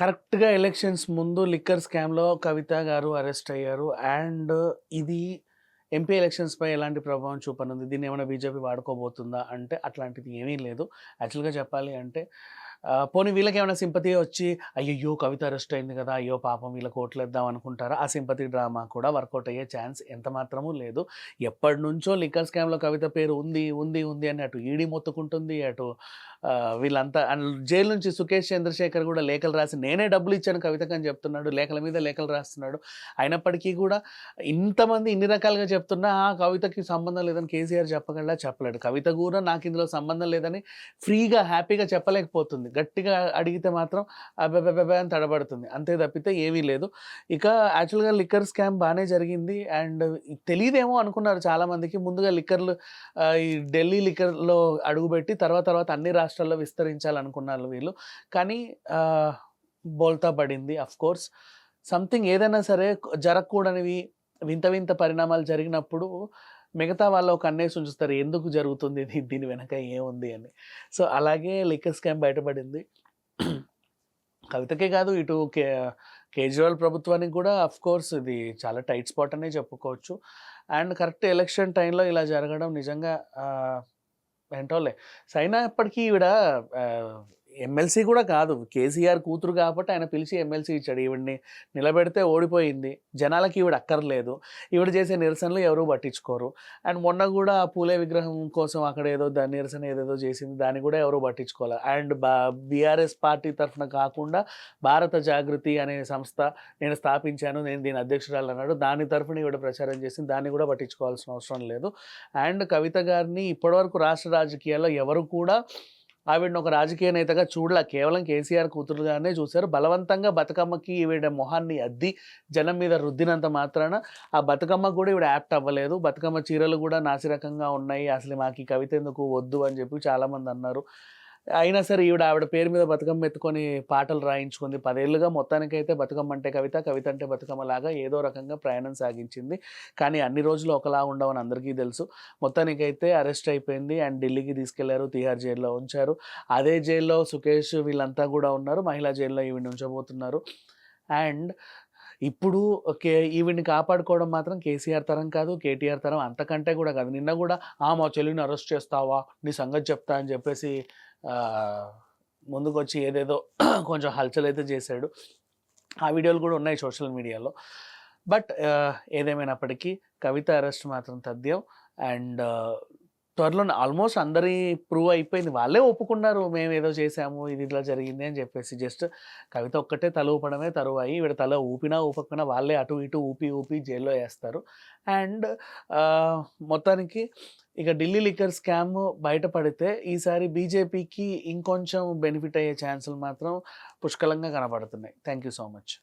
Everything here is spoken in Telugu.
కరెక్ట్‌గా ఎలక్షన్స్ ముందు లిక్కర్ స్కామ్‌లో కవిత గారు అరెస్ట్ అయ్యారు. అండ్ ఇది ఎంపీ ఎలక్షన్స్‌పై ఎలాంటి ప్రభావం చూపనుంది? దీన్నేమైనా బీజేపీ వాడుకోబోతుందా? అంటే అట్లాంటిది ఏమీ లేదు. యాక్చువల్‌గా చెప్పాలి అంటే పోనీ వీళ్ళకేమైనా సింపతి వచ్చి అయ్యయ్యో! కవిత అరెస్ట్ అయింది కదా! అయ్యో పాపం వీళ్ళకి ఓట్లేద్దాం అనుకుంటారా? ఆ సింపతి డ్రామా కూడా వర్కౌట్ అయ్యే ఛాన్స్ ఎంత మాత్రమూ లేదు. ఎప్పటినుంచో లిక్కర్ స్కామ్‌లో కవిత పేరు ఉంది, ఉంది, ఉంది అని అటు ఈడీ మొత్తుకుంటుంది. అటు వీళ్ళంతా అండ్ జైలు నుంచి సుకేష్ చంద్రశేఖర్ కూడా లేఖలు రాసి నేనే డబ్బులిచ్చాను కవితకని చెప్తున్నాడు. లేఖల మీద లేఖలు రాస్తున్నాడు. అయినప్పటికీ కూడా ఇంతమంది ఇన్ని రకాలుగా చెప్తున్నా కవితకి సంబంధం లేదని కేసీఆర్ చెప్పగలడా? చెప్పలేడు. కవిత కూడా నాకిందులో సంబంధం లేదని ఫ్రీగా, హ్యాపీగా చెప్పలేకపోతుంది. గట్టిగా అడిగితే మాత్రం అబ్బెబ్బెబ్బే అని తడబడుతుంది. అంతే తప్పితే ఏమీ లేదు. ఇక యాక్చువల్‌గా లిక్కర్ స్కామ్ బానే జరిగింది. అండ్ తెలీదేమో అనుకున్నారు చాలామందికి. ముందుగా లిక్కర్‌లు ఈ ఢిల్లీ లిక్కర్‌లో అడుగుబెట్టి తర్వాత అన్ని రాష్ట్రాల్లో విస్తరించాలనుకున్నారు వీళ్ళు. కానీ ఆహ్, బోల్తా పడింది. ఆఫ్‌కోర్స్ సంథింగ్ ఏదైనా సరే జరగకూడనివి వింత వింత పరిణామాలు జరిగినప్పుడు మిగతా వాళ్ళు ఒక కన్నేసి ఉంచుతారు. ఎందుకు జరుగుతుంది ఇది? దీని వెనక ఏముంది అని. సో, అలాగే లిక్కర్ స్కామ్ బయటపడింది. కవితకే కాదు ఇటు కేజ్రీవాల్ ప్రభుత్వానికి కూడా ఆఫ్‌కోర్స్ ఇది చాలా టైట్ స్పాట్ అనే చెప్పుకోవచ్చు. అండ్ కరెక్ట్ ఎలక్షన్ టైంలో ఇలా జరగడం నిజంగా ఏంటోలే. అయినా ఇప్పటికి ఈవిడ ఆహ్, ఎమ్మెల్సీ కూడా కాదు. కేసీఆర్ కూతురు కాబట్టి ఆయన పిలిచి ఎమ్మెల్సీ ఇచ్చాడు. ఈవిడ్ని నిలబెడితే ఓడిపోయింది. జనాలకి ఈవిడ అక్కర్లేదు. ఈవిడ చేసే నిరసనలు ఎవరు పట్టించుకోరు. అండ్ మొన్న గూడా ఆ పూలే విగ్రహం కోసం అక్కడ ఏదో నిరసన ఏదేదో చేసింది. దాన్ని కూడా ఎవరు పట్టించుకోలే. అండ్ బీఆర్ఎస్ పార్టీ తరఫున కాకుండా భారత జాగృతి అనే సంస్థ నేను స్థాపించాను. నేను దీని అధ్యక్షురాలన్నాడు. దాని తరఫున ఈవిడ ప్రచారం చేసింది. దాన్ని కూడా పట్టించుకోవాల్సిన అవసరం లేదు. అండ్ కవిత గారిని ఇప్పటివరకు రాష్ట్ర రాజకీయాల్లో ఎవరు కూడా ఆవిడని ఒక రాజకీయ నేతగా చూడలా. కేవలం కేసీఆర్ కూతురుగానే చూసారు. బలవంతంగా బతుకమ్మకి ఈవిడ మొహాన్ని అద్ది జనం మీద రుద్దినంత మాత్రాన ఆ బతుకమ్మకు కూడా ఈవిడ యాప్ట్ అవ్వలేదు. బతుకమ్మ చీరలు కూడా నాసిరకంగా ఉన్నాయి. అసలు మాకు ఈ కవిత ఎందుకు వద్దు అని చెప్పి చాలామంది అన్నారు. అయినా సరే ఆవిడ పేరు మీద బతుకమ్మ ఎత్తుకొని పాటలు రాయించుకుంది. 10 ఏళ్లుగా మొత్తానికైతే బతుకమ్మ అంటే కవిత, కవిత అంటే బతుకమ్మలాగా ఏదో రకంగా ప్రయాణం సాగించింది. కానీ అన్ని రోజులు ఒకలా ఉండవని అందరికీ తెలుసు. మొత్తానికైతే అరెస్ట్ అయిపోయింది. అండ్ ఢిల్లీకి తీసుకెళ్లారు. తిహార్ జైల్‌లో ఉంచారు. అదే జైల్‌లో సుకేష్ వీళ్ళంతా కూడా ఉన్నారు. మహిళా జైల్‌లో ఈవిడని ఉంచబోతున్నారు. అండ్ ఇప్పుడు ఈవిడ్ని కాపాడుకోవడం మాత్రం కేసీఆర్ తరం కాదు, కేటీఆర్ తరం అంతకంటే కూడా కాదు. నిన్న కూడా మా చెల్లిని అరెస్ట్ చేస్తావా? నీ సంగతి చెప్తా అని చెప్పేసి ఆహ్, ముందుకొచ్చి ఏదేదో కొంచెం హల్చల్ అయితే చేశాడు. ఆ వీడియోలు కూడా ఉన్నాయి సోషల్ మీడియాలో. బట్ ఏదేమైనప్పటికీ కవిత అరెస్ట్ మాత్రం తథ్యం. అండ్ త్వరలోనే ఆల్మోస్ట్ అందరి ప్రూవ్ అయిపోయింది. వాళ్ళే ఒప్పుకున్నారు. మేమేదో చేసాము. ఇది ఇట్లా జరిగింది అని చెప్పేసి. జస్ట్ కవిత ఒక్కటే తల ఊపడమే తరువాయి. ఈవిడ తల ఊపినా, ఊపకపోయినా వాళ్ళే అటు ఇటు ఊపి జైల్‌లో ఏస్తారు. అండ్ ఆహ్, మొత్తానికి ఇక ఢిల్లీ లిక్కర్ స్కామ్ బయటపడితే ఈసారి బీజేపీకి ఇంకొంచెం బెనిఫిట్ అయ్యే ఛాన్సులు మాత్రం పుష్కలంగా కనపడుతున్నాయి. Thank you so much.